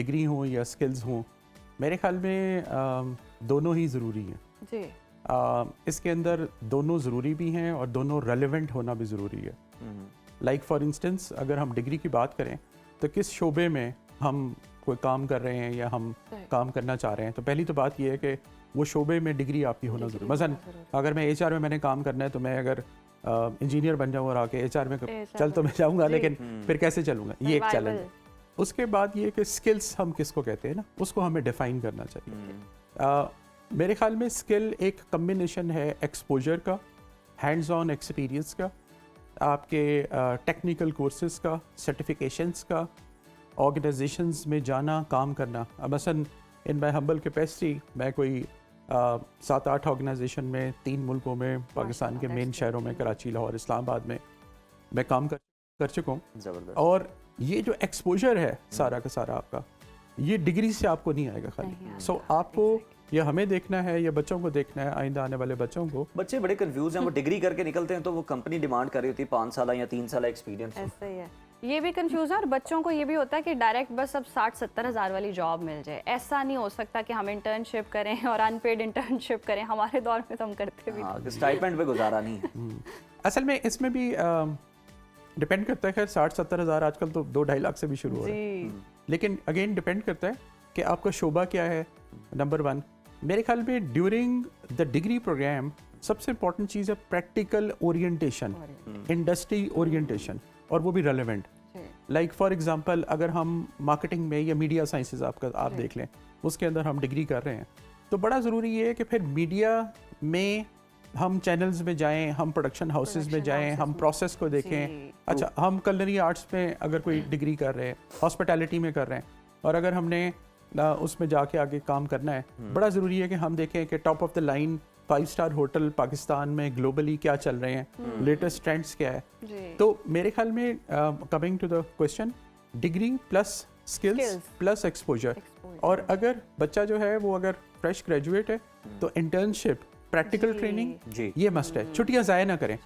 Degree हो या skills हों, मेरे ख्याल में दोनों ही ज़रूरी हैं जी। इसके अंदर दोनों ज़रूरी भी हैं और दोनों रेलेवेंट होना भी ज़रूरी है। लाइक फॉर इंस्टेंस अगर हम डिग्री की बात करें तो किस शोबे में हम कोई काम कर रहे हैं या हम काम करना चाह रहे हैं, तो पहली तो बात यह है कि वो शोबे में डिग्री आपकी होना ज़रूरी। मसलन अगर मैं एचआर में मैंने काम करना है तो मैं अगर इंजीनियर बन जाऊँ और आके एचआर में चल तो मैं जाऊँगा, लेकिन फिर कैसे चलूँगा, ये एक चैलेंज है। उसके बाद ये कि स्किल्स हम किसको कहते हैं ना, उसको हमें डिफाइन करना चाहिए। मेरे ख्याल में स्किल एक कम्बिनेशन है एक्सपोजर का, हैंड्स ऑन एक्सपीरियंस का, आपके टेक्निकल कोर्सेज का, सर्टिफिकेशंस का, ऑर्गेनाइजेशंस में जाना, काम करना। मसलन इन माई हम्बल कैपेसिटी मैं कोई 7-8 ऑर्गेनाइजेशन में 3 मुल्कों में, पाकिस्तान के मेन शहरों में, कराची, लाहौर, इस्लामाबाद में मैं काम कर चुका हूँ। और ये जो एक्सपोजर है सारा का सारा आपका, ये डिग्री से आपको नहीं आएगा खाली। सो आपको या हमें देखना है या बच्चों को देखना है, आइंदा आने वाले बच्चों को। बच्चे बड़े कंफ्यूज हैं, वो डिग्री करके निकलते हैं तो वो कंपनी डिमांड कर रही होती है 5 साल या 3 साल एक्सपीरियंस। ऐसा ही है, ये भी कंफ्यूज है। और बच्चों को ये भी होता है कि डायरेक्ट बस अब 60-70 हज़ार वाली जॉब मिल जाए। ऐसा नहीं हो सकता कि हम इंटर्नशिप करें और अनपेड इंटर्नशिप करें। हमारे दौर में तो हम करते भी हाँ, स्टाइपेंड पे गुजारा नहीं है। असल में इसमें भी डिपेंड करता है। खैर 60-70 हज़ार आजकल तो 2-2.5 लाख से भी शुरू हो रहा है, लेकिन अगेन डिपेंड करता है कि आपका शोबा क्या है। नंबर 1 मेरे ख्याल में ड्यूरिंग द डिग्री प्रोग्राम सबसे इंपॉर्टेंट चीज़ है प्रैक्टिकल ओरिएंटेशन, इंडस्ट्री ओरिएंटेशन, और वो भी रेलेवेंट। लाइक फॉर एग्जांपल अगर हम मार्केटिंग में या मीडिया साइंसेज आप देख लें, उसके अंदर हम डिग्री कर रहे हैं, तो बड़ा ज़रूरी ये है कि फिर मीडिया में हम चैनल्स में जाएं, हम प्रोडक्शन हाउसेस में जाएं, हम प्रोसेस को देखें। अच्छा, हम कलनरी आर्ट्स में अगर कोई डिग्री कर रहे हैं, हॉस्पिटैलिटी में कर रहे हैं, और अगर हमने उसमें जाके आगे काम करना है, बड़ा ज़रूरी है कि हम देखें कि top of the line 5 star hotel Pakistan में ग्लोबली क्या चल रहे हैं, लेटेस्ट ट्रेंड्स क्या है। तो मेरे ख्याल में coming to the question, degree plus skills plus exposure. और अगर बच्चा जो है वो अगर फ्रेश ग्रेजुएट है तो इंटर्नशिप, प्रैक्टिकल ट्रेनिंग ये मस्ट है। छुट्टियां ज़ाया ना करें।